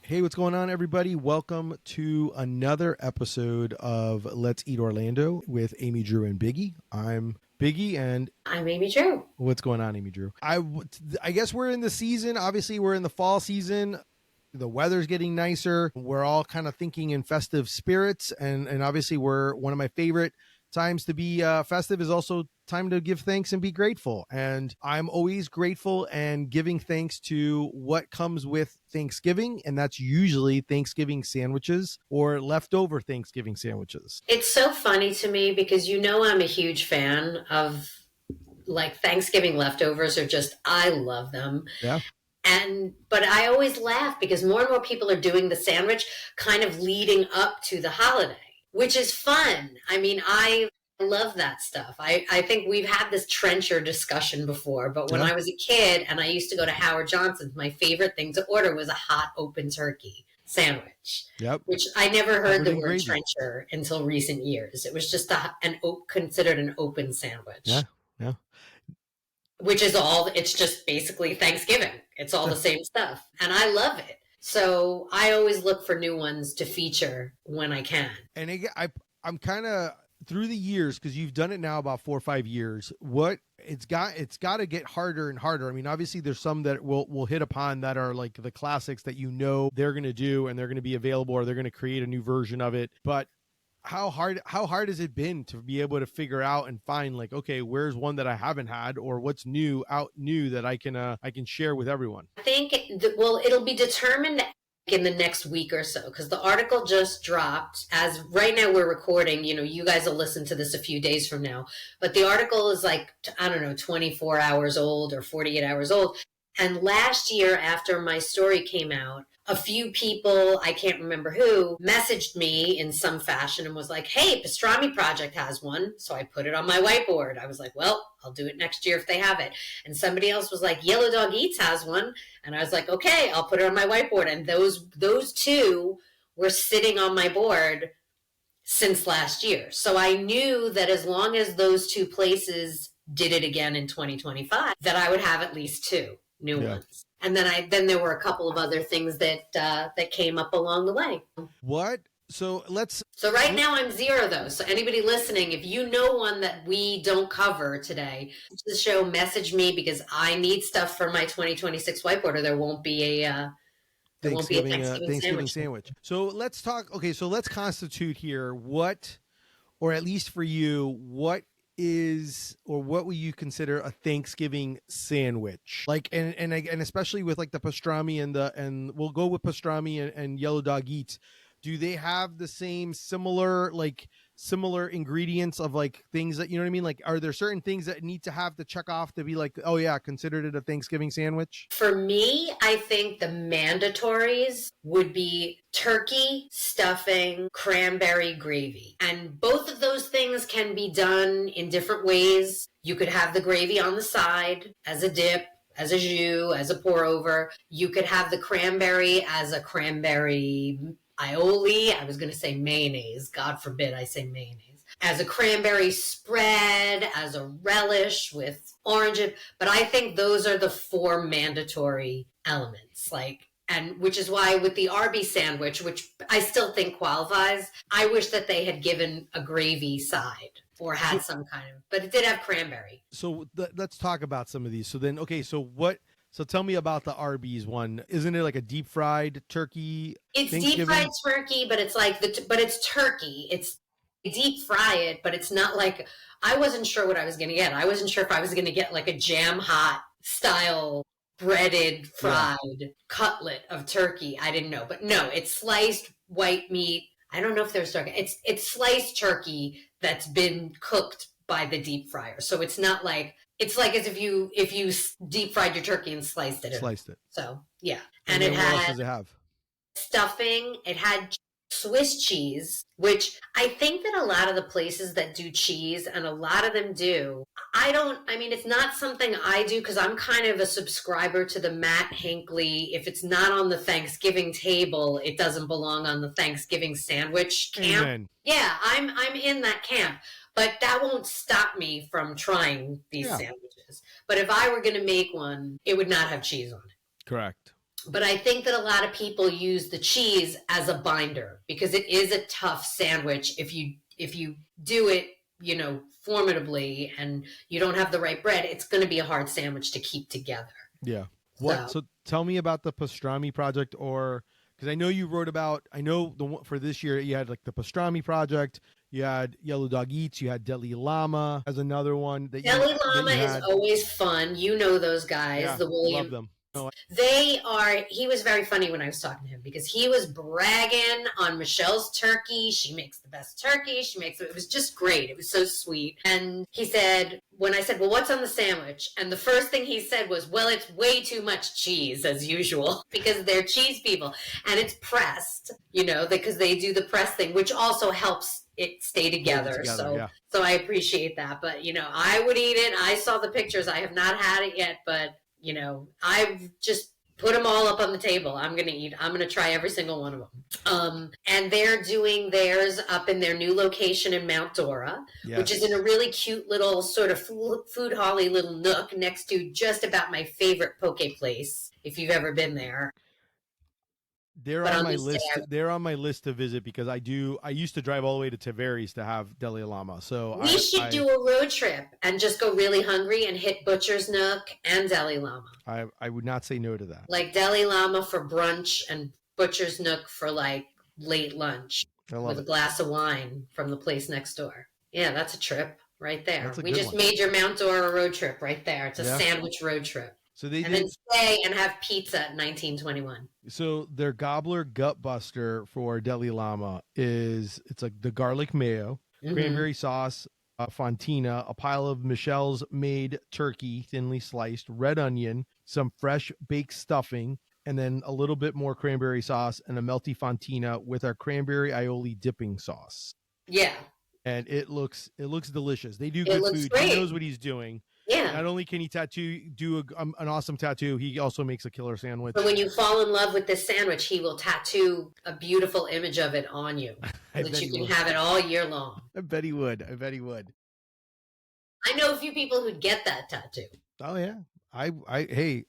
Hey, what's going on, everybody? Welcome to another episode of Let's Eat Orlando with Amy, Drew, and Biggie. I'm Biggie, and I'm Amy Drew. What's going on, Amy Drew? I guess we're in the season. Obviously, we're in the fall season. The weather's getting nicer. We're all kind of thinking in festive spirits, and obviously, we're one of my favorite times to be festive is also time to give thanks and be grateful. And I'm always grateful and giving thanks to what comes with Thanksgiving. And that's usually Thanksgiving sandwiches or leftover Thanksgiving sandwiches. It's so funny to me because I'm a huge fan of like Thanksgiving leftovers I love them. Yeah. But I always laugh because more and more people are doing the sandwich kind of leading up to the holiday, which is fun. I mean, I love that stuff. I think we've had this trencher discussion before, but when I was a kid and I used to go to Howard Johnson's, my favorite thing to order was a hot open turkey sandwich. Yep. Which I never heard the word trencher until recent years. It was just considered an open sandwich. Yeah. Yeah. Which is it's just basically Thanksgiving. It's all the same stuff. And I love it. So I always look for new ones to feature when I can. And I'm kind of through the years, because you've done it now about 4 or 5 years, it's got to get harder and harder. I mean, obviously there's some that we'll hit upon that are like the classics that they're going to do and they're going to be available, or they're going to create a new version of it. But how hard has it been to be able to figure out and find like, okay, where's one that I haven't had, or what's new that I can share with everyone? I think it'll be determined in the next week or so, because the article just dropped. As right now we're recording, you guys will listen to this a few days from now, but the article is like, I don't know, 24 hours old or 48 hours old. And last year, after my story came out, a few people, I can't remember who, messaged me in some fashion and was like, hey, Pastrami Project has one. So I put it on my whiteboard. I was like, well, I'll do it next year if they have it. And somebody else was like, Yellow Dog Eats has one. And I was like, okay, I'll put it on my whiteboard. And those two were sitting on my board since last year. So I knew that as long as those two places did it again in 2025, that I would have at least two new ones. And then there were a couple of other things that came up along the way. What? So right now I'm 0 though. So anybody listening, if you know one that we don't cover today, the show, message me, because I need stuff for my 2026 whiteboard, or there won't be a Thanksgiving sandwich. So let's talk. Okay, so let's constitute here what, or at least for you, what is, or what would you consider a Thanksgiving sandwich? Like, and especially with like the pastrami and we'll go with pastrami and Yellow Dog Eats. Do they have the same similar ingredients of like things that, you know what I mean? Like, are there certain things that need to have to check off to be like, oh yeah, considered it a Thanksgiving sandwich? For me, I think the mandatories would be turkey, stuffing, cranberry, gravy. And both of those things can be done in different ways. You could have the gravy on the side as a dip, as a jus, as a pour over. You could have the cranberry as a cranberry aioli. I was going to say mayonnaise. God forbid I say mayonnaise. As a cranberry spread, as a relish with orange. But I think those are the 4 mandatory elements. And which is why with the Arby sandwich, which I still think qualifies, I wish that they had given a gravy side or had some kind of, but it did have cranberry. So let's talk about some of these. So then, okay, so tell me about the Arby's one. Isn't it like a deep fried turkey? It's deep fried turkey, but it's like but it's turkey. It's deep fry it, but it's not like, I wasn't sure what I was going to get. I wasn't sure if I was going to get like a jam hot style breaded fried cutlet of turkey. I didn't know, but no, it's sliced white meat. I don't know if there's turkey. It's sliced turkey that's been cooked by the deep fryer. So it's not like, it's like as if you deep fried your turkey and sliced it. So yeah. And what else does it have? Stuffing. It had Swiss cheese, which I think that a lot of the places that do cheese, and a lot of them do, it's not something I do because I'm kind of a subscriber to the Matt Hinckley, if it's not on the Thanksgiving table, it doesn't belong on the Thanksgiving sandwich camp. Amen. Yeah, I'm in that camp. But that won't stop me from trying these sandwiches. But if I were going to make one, it would not have cheese on it. Correct. But I think that a lot of people use the cheese as a binder because it is a tough sandwich if you do it, formidably and you don't have the right bread, it's going to be a hard sandwich to keep together. Yeah. So tell me about the pastrami project, or because I know you wrote about, I know the one for this year you had like the pastrami project, you had Yellow Dog Eats, you had Deli Llama as another one that Deli Llama is always fun. You know those guys, yeah, the William. Love them. He was very funny when I was talking to him because he was bragging on Michelle's turkey. She makes the best turkey. It was just great. It was so sweet. And he said, when I said, well, what's on the sandwich? And the first thing he said was, well, it's way too much cheese as usual because they're cheese people and it's pressed, because they do the press thing, which also helps it stay together. So I appreciate that. But, I would eat it. I saw the pictures. I have not had it yet, but I've just put them all up on the table. I'm going to try every single one of them. And they're doing theirs up in their new location in Mount Dora, yes, which is in a really cute little sort of food holly little nook next to just about my favorite poke place, if you've ever been there. They're on my list. They're on my list to visit because I used to drive all the way to Tavares to have Deli Llama. So we should do a road trip and just go really hungry and hit Butcher's Nook and Deli Llama. I would not say no to that. Like Deli Llama for brunch and Butcher's Nook for like late lunch with a glass of wine from the place next door. Yeah, that's a trip right there. We just made your Mount Dora road trip right there. It's a sandwich road trip. So then stay and have pizza at 1921. So their Gobbler gut buster for Deli Llama it's like the garlic mayo, cranberry sauce, fontina, a pile of Michelle's made turkey, thinly sliced, red onion, some fresh baked stuffing, and then a little bit more cranberry sauce and a melty fontina with our cranberry aioli dipping sauce. Yeah. And it looks delicious. They do good food. Great. He knows what he's doing. Yeah. Not only can he do an awesome tattoo, he also makes a killer sandwich. But when you fall in love with this sandwich, he will tattoo a beautiful image of it on you so that you can have it all year long. I bet he would. I know a few people who'd get that tattoo. Oh yeah. I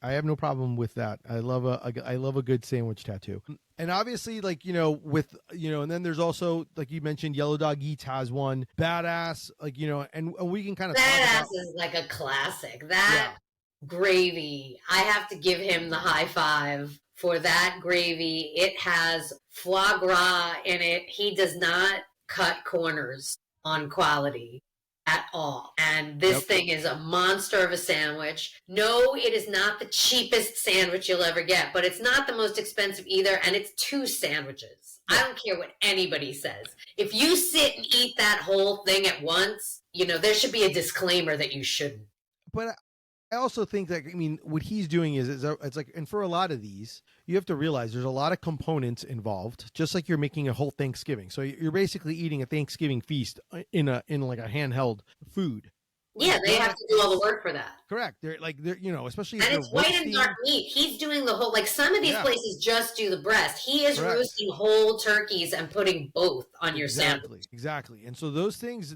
have no problem with that. I love a good sandwich tattoo. And obviously, and then there's also, like you mentioned, Yellow Dog Eats has one. Badass, and we can kind of Badass is like a classic. That gravy, I have to give him the high five for that gravy. It has foie gras in it. He does not cut corners on quality at all. And this thing is a monster of a sandwich. No, it is not the cheapest sandwich you'll ever get, but it's not the most expensive either. And it's 2 sandwiches. I don't care what anybody says. If you sit and eat that whole thing at once, there should be a disclaimer that you shouldn't. But I also think that, what he's doing is it's like, and for a lot of these, you have to realize there's a lot of components involved, just like you're making a whole Thanksgiving. So you're basically eating a Thanksgiving feast in like a handheld food. Yeah, they have to do all the work for that. Correct. They're especially. And it's white and dark meat. He's doing the whole, some of these places just do the breast. He is roasting whole turkeys and putting both on your sandwich. Exactly. And so those things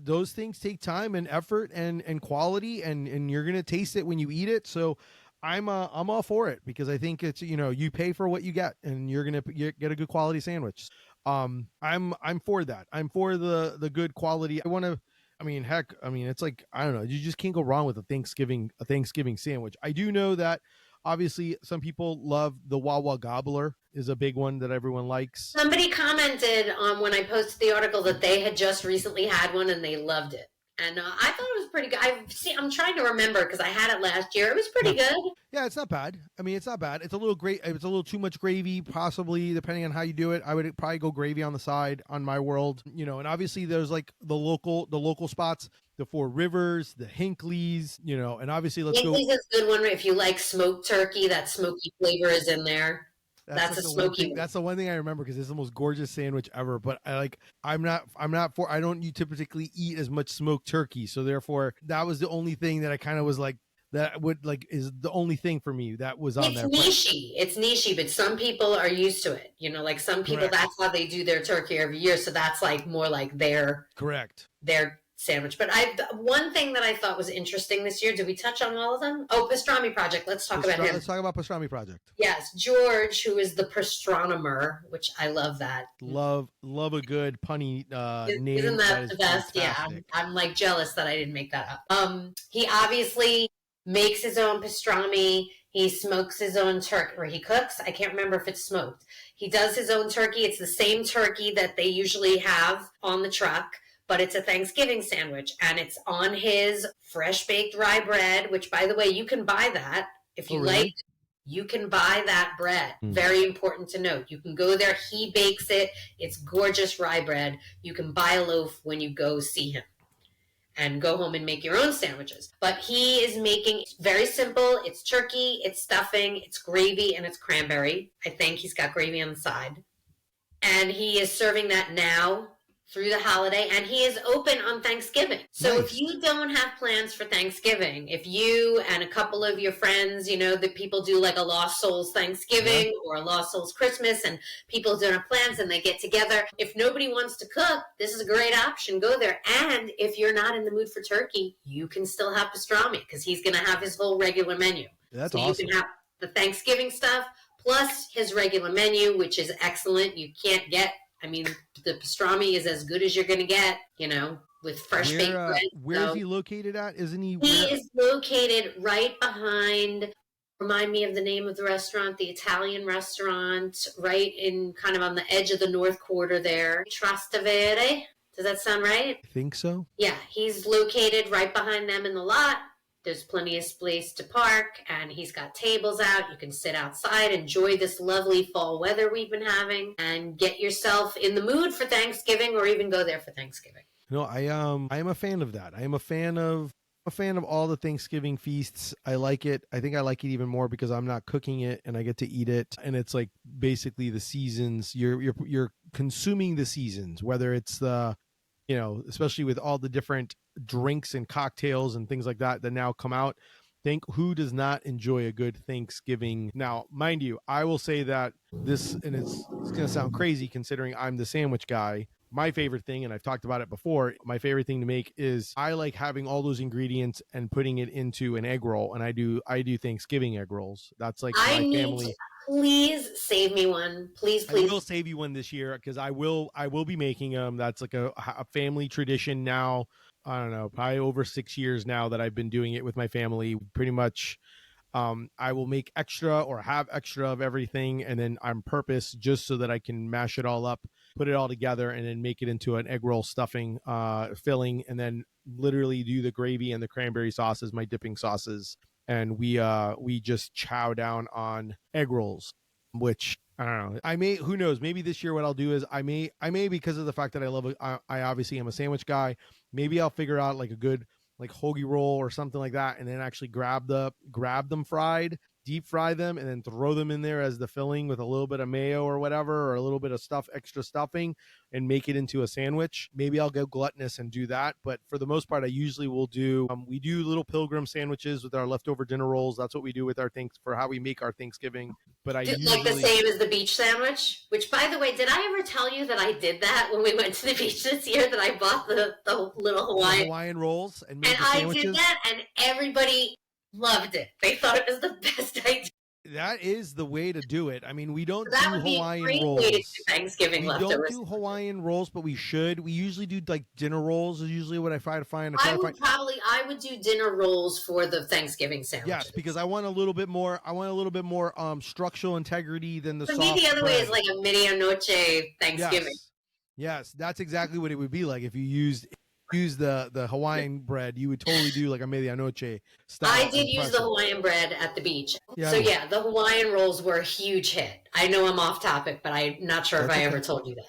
take time and effort and quality, and you're going to taste it when you eat it. So I'm all for it because I think it's, you pay for what you get and you're going to get a good quality sandwich. I'm for that. I'm for the good quality. It's like, I don't know, you just can't go wrong with a Thanksgiving sandwich. I do know that obviously some people love the Wawa Gobbler is a big one that everyone likes. Somebody commented on when I posted the article that they had just recently had one and they loved it. And I thought it was pretty good. I'm trying to remember because I had it last year. It was pretty good. Yeah, it's not bad. It's not bad. It's a little great. It's a little too much gravy, possibly, depending on how you do it. I would probably go gravy on the side on my world. And obviously there's like the local spots, the Four Rivers, the Hinckley's, and obviously Hinckley's is a good one. Right? If you like smoked turkey, that smoky flavor is in there. That's a smoky one. That's the one thing I remember because it's the most gorgeous sandwich ever. But I don't typically eat as much smoked turkey. So therefore that was the only thing that I kind of was like, that would is the only thing for me that was on there. It's nichey, but some people are used to it. Some people, that's how they do their turkey every year. So that's like more like their sandwich. But one thing that I thought was interesting this year. Did we touch on all of them? Oh, Pastrami Project. Let's talk about him. Let's talk about Pastrami Project. Yes, George, who is the Pastronomer, which I love that. Love a good punny name. Isn't that the best? Fantastic. Yeah, I'm like jealous that I didn't make that up. He obviously makes his own pastrami. He smokes his own turkey, or he cooks. I can't remember if it's smoked. He does his own turkey. It's the same turkey that they usually have on the truck, but it's a Thanksgiving sandwich, and it's on his fresh baked rye bread, which, by the way, you can buy that if you like. You can buy that bread. Very important to note. You can go there. He bakes it. It's gorgeous rye bread. You can buy a loaf when you go see him and go home and make your own sandwiches. But he is making very simple. It's turkey, it's stuffing, it's gravy, and it's cranberry. I think he's got gravy on the side. And he is serving that now through the holiday, and he is open on Thanksgiving. So If you don't have plans for Thanksgiving, if you and a couple of your friends, that people do like a Lost Souls Thanksgiving or a Lost Souls Christmas, and people don't have plans and they get together. If nobody wants to cook, this is a great option. Go there. And if you're not in the mood for turkey, you can still have pastrami because he's going to have his whole regular menu. That's awesome. You can have the Thanksgiving stuff plus his regular menu, which is excellent. You can't get the pastrami is as good as you're going to get, with fresh baked bread. Where is he located at? Isn't he? He is located right behind, remind me of the name of the restaurant, the Italian restaurant, right in kind of on the edge of the North Quarter there. Trastevere. Does that sound right? I think so. Yeah, he's located right behind them in the lot. There's plenty of space to park, and he's got tables out. You can sit outside, enjoy this lovely fall weather we've been having, and get yourself in the mood for Thanksgiving, or even go there for Thanksgiving. No, I am a fan of that. I am a fan of all the Thanksgiving feasts. I like it. I think I like it even more because I'm not cooking it and I get to eat it, and it's like basically the seasons. You're consuming the seasons, whether it's the especially with all the different drinks and cocktails and things like that now come out. Who does not enjoy a good Thanksgiving? Now, mind you, I will say that it's going to sound crazy considering I'm the sandwich guy. My favorite thing, and I've talked about it before, my favorite thing to make is I like having all those ingredients and putting it into an egg roll, and I do Thanksgiving egg rolls. That's like my family. Please save me one. Please. I will save you one this year because I will be making them. That's like a family tradition now. I don't know, probably over 6 years now that I've been doing it with my family. Pretty much, I will make extra or have extra of everything, and then on purpose just so that I can mash it all up, put it all together, and then make it into an egg roll stuffing filling, and then literally do the gravy and the cranberry sauce as my dipping sauces. And we just chow down on egg rolls, which I don't know. Who knows? Maybe this year what I'll do is I may because of the fact that I obviously am a sandwich guy. Maybe I'll figure out like a good like hoagie roll or something like that, and then actually grab them fried, deep fry them, and then throw them in there as the filling with a little bit of mayo or whatever, or a little bit of extra stuffing, and make it into a sandwich. Maybe I'll go gluttonous and do that, but for the most part, I usually will do. We do little pilgrim sandwiches with our leftover dinner rolls. That's what we do with our for how we make our Thanksgiving. But I usually like the same as the beach sandwich. Which, by the way, did I ever tell you that I did that when we went to the beach this year? That I bought the little Hawaiian rolls and I did that, and everybody loved it. They thought it was the best idea. That is the way to do it. I mean, we don't do Hawaiian rolls. Way to do Thanksgiving leftovers. We don't do Hawaiian rolls, but we should. We usually do like dinner rolls. Is usually what I try to find. I would do dinner rolls for the Thanksgiving sandwich. Yes, because I want a little bit more. Structural integrity than the. For me, the other way is like a medianoche Thanksgiving. Yes, that's exactly what it would be like if you used the Hawaiian bread. You would totally do like a medianoche style. I did use the Hawaiian bread at the beach. Yeah, the Hawaiian rolls were a huge hit. I know I'm off topic, but I'm not sure if I ever told you that.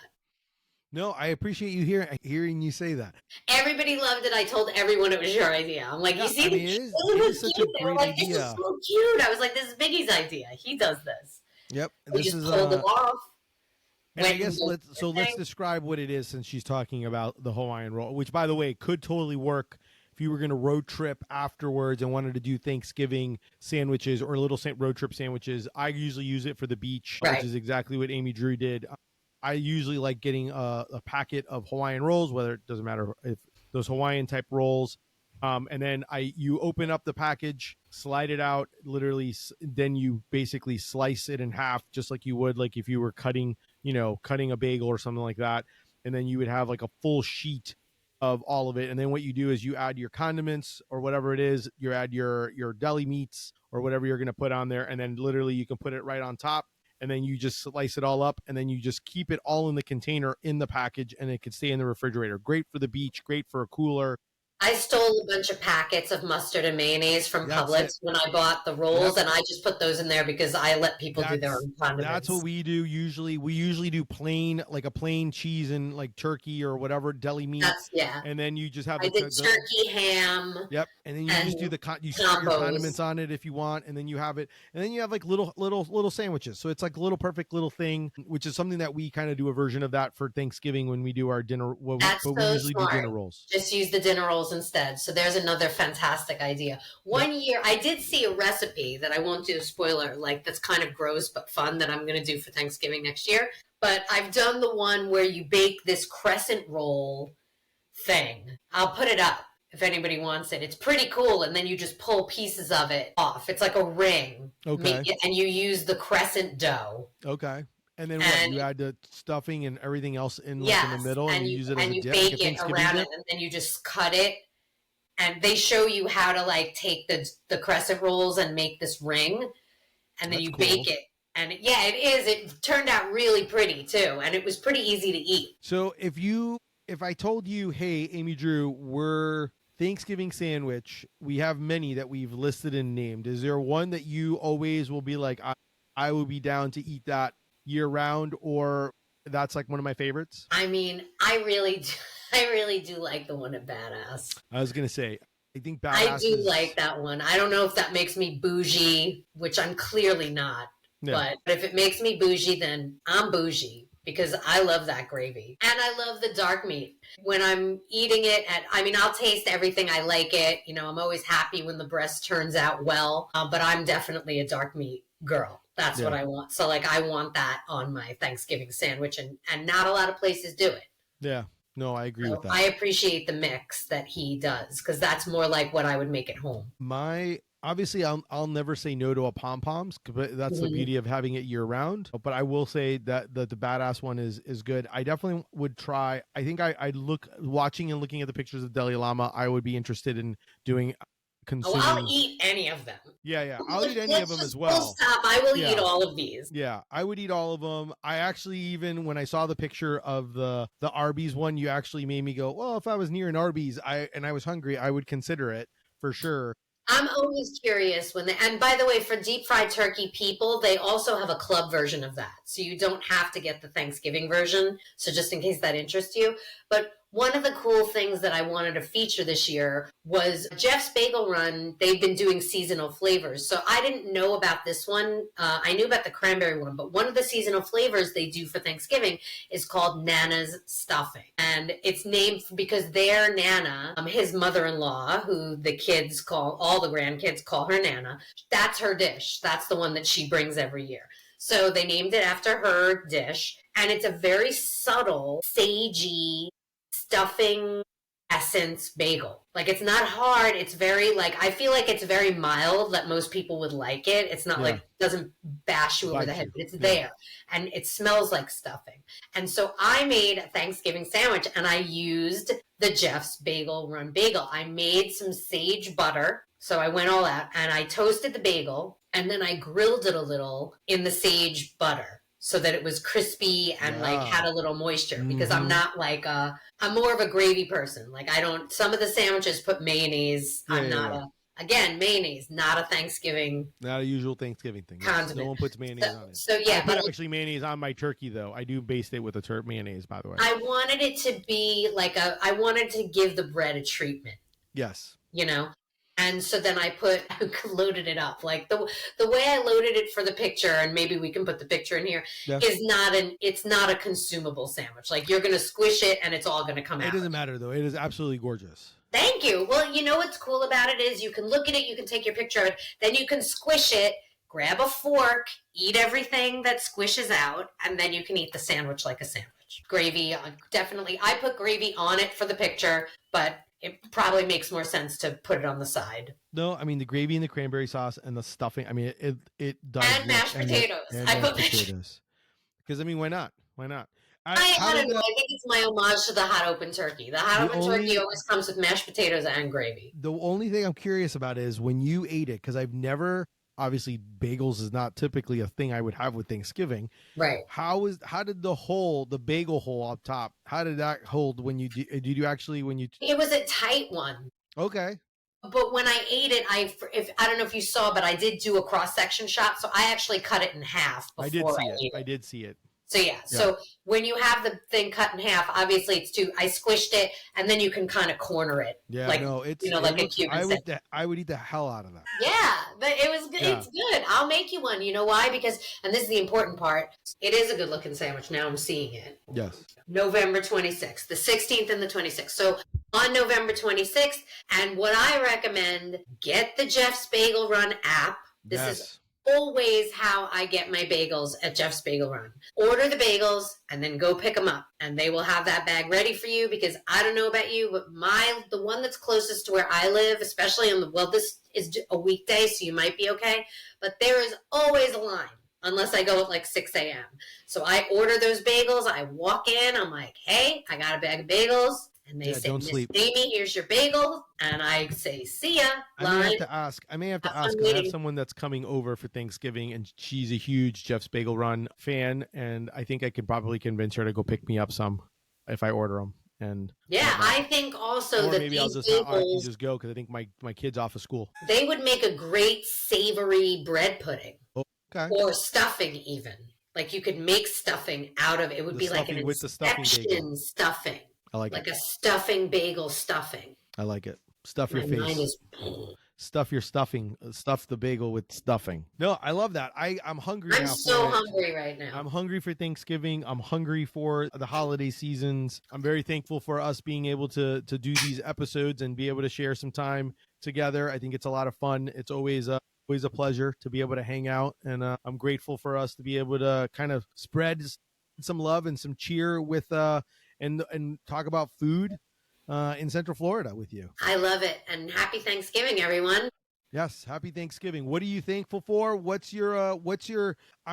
No, I appreciate you hearing you say that. Everybody loved it. I told everyone it was your idea. I'm like, you see, it is such a great idea. This is so cute. I was like, this is Biggie's idea. He does this. Yep. We just pulled it off. And I guess let's describe what it is, since she's talking about the Hawaiian roll, which, by the way, could totally work if you were going to road trip afterwards and wanted to do Thanksgiving sandwiches or little road trip sandwiches. I usually use it for the beach, which is exactly what Amy Drew did. I usually like getting a packet of Hawaiian rolls, whether it doesn't matter if those Hawaiian type rolls. And then you open up the package, slide it out, literally, then you basically slice it in half, just like you would, like if you were cutting a bagel or something like that. And then you would have like a full sheet of all of it. And then what you do is you add your condiments or whatever it is, you add your deli meats or whatever you're going to put on there. And then literally you can put it right on top. And then you just slice it all up, and then you just keep it all in the container in the package, and it can stay in the refrigerator. Great for the beach, great for a cooler. I stole a bunch of packets of mustard and mayonnaise from Publix when I bought the rolls, and I just put those in there because I let people do their own condiments. That's what we do usually. We usually do plain, like a plain cheese and like turkey or whatever deli meat. And then you just have turkey, ham. Yep. And then you just do you spread your condiments on it if you want, and then you have it. And then you have like little sandwiches. So it's like a little perfect little thing, which is something that we kind of do a version of that for Thanksgiving when we do our dinner. We usually do dinner rolls. Just use the dinner rolls instead. So there's another fantastic idea. One year I did see a recipe that I won't do a spoiler, like that's kind of gross but fun, that I'm going to do for Thanksgiving next year. But I've done the one where you bake this crescent roll thing. I'll put it up if anybody wants it. It's pretty cool. And then you just pull pieces of it off. It's like a ring. Okay. And you use the crescent dough. Okay. And then you add the stuffing and everything else in the middle, and you use it as a dip. And you bake it around it, and then you just cut it. And they show you how to like take the crescent rolls and make this ring, and then you bake it. And it turned out really pretty too, and it was pretty easy to eat. So if I told you, hey, Amy Drew, we're Thanksgiving sandwich, we have many that we've listed and named. Is there one that you always will be like, I will be down to eat that year round, or that's like one of my favorites? I mean, I really do like the one at Badass. I was going to say, I think Badass I do like that one. I don't know if that makes me bougie, which I'm clearly not. Yeah. But if it makes me bougie, then I'm bougie because I love that gravy. And I love the dark meat. When I'm eating it, I'll taste everything. I like it. I'm always happy when the breast turns out well. But I'm definitely a dark meat girl. That's what I want. So I want that on my Thanksgiving sandwich, and not a lot of places do it. Yeah. No, I agree with that. I appreciate the mix that he does because that's more like what I would make at home. Obviously, I'll never say no to a pom-poms, but that's the beauty of having it year round. But I will say that the Badass one is good. I definitely would try. I think watching and looking at the pictures of Deli Llama, I would be interested in doing. I'll eat any of them. Yeah. I'll eat any of them as well. Stop. I will eat all of these. Yeah, I would eat all of them. I actually, even when I saw the picture of the Arby's one, you actually made me go, well, if I was near an Arby's and I was hungry, I would consider it for sure. I'm always curious and by the way, for deep fried turkey people, they also have a club version of that. So you don't have to get the Thanksgiving version. So just in case that interests you. But one of the cool things that I wanted to feature this year was Jeff's Bagel Run. They've been doing seasonal flavors. So I didn't know about this one. I knew about the cranberry one, but one of the seasonal flavors they do for Thanksgiving is called Nana's Stuffing. And it's named because their Nana, his mother-in-law, who all the grandkids call her Nana, that's her dish. That's the one that she brings every year. So they named it after her dish. And it's a very subtle, sagey, stuffing essence bagel. It's not hard. It's very I feel like it's very mild that most people would like it. It's not it doesn't bash you over the head, but it's there and it smells like stuffing. And so I made a Thanksgiving sandwich and I used the Jeff's Bagel Run bagel. I made some sage butter. So I went all out and I toasted the bagel and then I grilled it a little in the sage butter, so that it was crispy and had a little moisture, because I'm not I'm more of a gravy person. Some of the sandwiches put mayonnaise. Mayonnaise, not a Thanksgiving. Not a usual Thanksgiving thing. Condiment. No one puts mayonnaise on it. So yeah. I put actually mayonnaise on my turkey though. I do baste it with a mayonnaise, by the way. I wanted it to be I wanted to give the bread a treatment. Yes. And so then I loaded it up. The way I loaded it for the picture, and maybe we can put the picture in here, is it's not a consumable sandwich. You're going to squish it and it's all going to come out. It doesn't matter though. It is absolutely gorgeous. Thank you. Well, what's cool about it is you can look at it, you can take your picture of it, then you can squish it, grab a fork, eat everything that squishes out, and then you can eat the sandwich like a sandwich. Gravy, definitely. I put gravy on it for the picture, but it probably makes more sense to put it on the side. No, I mean the gravy and the cranberry sauce and the stuffing. I mean it does. And mashed potatoes. I put potatoes. Because I mean, why not? Why not? I don't know. I think it's my homage to the hot open turkey. The hot open turkey always comes with mashed potatoes and gravy. The only thing I'm curious about is when you ate it, because I've never, obviously bagels is not typically a thing I would have with Thanksgiving. Right. How did the bagel hole up top, how did that hold when you, did you actually, when you? It was a tight one. Okay. But when I ate it, I don't know if you saw, but I did do a cross-section shot. So I actually cut it in half before I did see it. So yeah, so when you have the thing cut in half, obviously it's I squished it, and then you can kind of corner it. Yeah, like, no, it's like a Cuban. I would eat the hell out of that. Yeah, but it was good. Yeah. It's good. I'll make you one. You know why? Because, and this is the important part, it is a good looking sandwich. Now I'm seeing it. Yes. November 26th, the 16th and the 26th. So on November 26th, and what I recommend, get the Jeff's Bagel Run app. This is always how I get my bagels at Jeff's Bagel Run. Order the bagels and then go pick them up, and they will have that bag ready for you, because I don't know about you, but the one that's closest to where I live, especially this is a weekday, so you might be okay, but there is always a line unless I go at like 6 a.m. So I order those bagels. I walk in. I'm like, hey, I got a bag of bagels. And they say, Miss Amy, here's your bagel. And I say, see ya. I may have to ask, because I have someone that's coming over for Thanksgiving, and she's a huge Jeff's Bagel Run fan. And I think I could probably convince her to go pick me up some if I order them. And yeah, I think also that maybe these I can just go, because I think my kid's off of school. They would make a great savory bread pudding. Oh, okay. Or stuffing even. Like you could make stuffing out of it. It would be like an inspection stuffing. I like a stuffing bagel stuffing. I like it. Stuff your face. Stuff your stuffing. Stuff the bagel with stuffing. No, I love that. I'm hungry now. I'm so hungry right now. I'm hungry for Thanksgiving. I'm hungry for the holiday seasons. I'm very thankful for us being able to do these episodes and be able to share some time together. I think it's a lot of fun. It's always a pleasure to be able to hang out, and I'm grateful for us to be able to kind of spread some love and some cheer with and talk about food in Central Florida with you. I love it. And happy Thanksgiving, everyone. Yes, happy Thanksgiving. What are you thankful for? I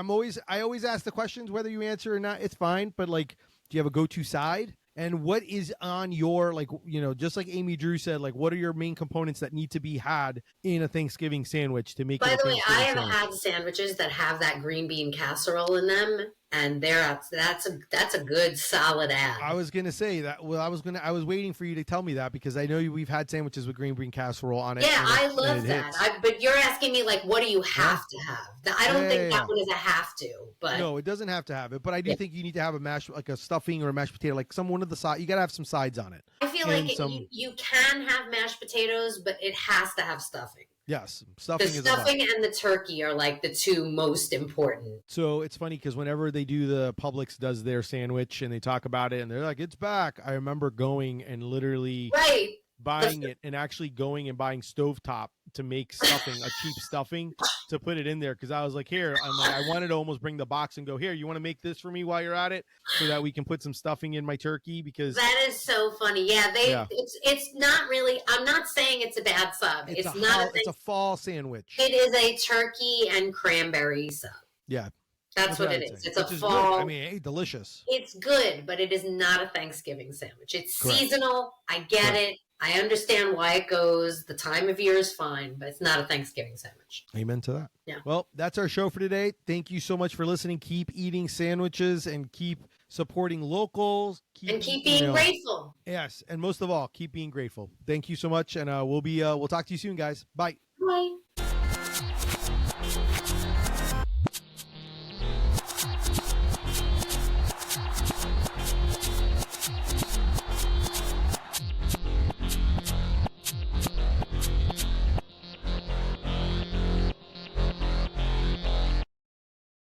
always ask the questions, whether you answer or not, it's fine, but like, do you have a go-to side? And what is on your, like, just like Amy Drew said, like, what are your main components that need to be had in a Thanksgiving sandwich to make it a Thanksgiving sandwich? By the way, I have had sandwiches that have that green bean casserole in them, and that's a good solid add. I was gonna say that. Well, I was waiting for you to tell me that, because I know we've had sandwiches with green bean casserole on it. Yeah, I love that. But you're asking me, like, what do you have to have? I don't think that one is a have to. But no, it doesn't have to have it. But I do think you need to have a stuffing or a mashed potato, like one of the side. You gotta have some sides on it. I feel like you can have mashed potatoes, but it has to have stuffing. Yes, stuffing and the turkey are like the two most important. So it's funny because whenever they do, the Publix does their sandwich and they talk about it and they're like, it's back. I remember going and literally buying it and actually going and buying stovetop to make stuffing, a cheap stuffing, to put it in there, because I was like, here, I wanted to almost bring the box and go, here, you want to make this for me while you're at it, so that we can put some stuffing in my turkey, because that is so funny. It's not really, I'm not saying it's a bad sub. It's a fall sandwich. It is a turkey and cranberry sub. Yeah. That's what it is. It's a fall. Good. I mean, delicious. It's good, but it is not a Thanksgiving sandwich. It's seasonal. I get it. I understand why it goes. The time of year is fine, but it's not a Thanksgiving sandwich. Amen to that. Yeah. Well, that's our show for today. Thank you so much for listening. Keep eating sandwiches and keep supporting locals. Keep being grateful. Yes, and most of all, keep being grateful. Thank you so much, and we'll talk to you soon, guys. Bye. Bye.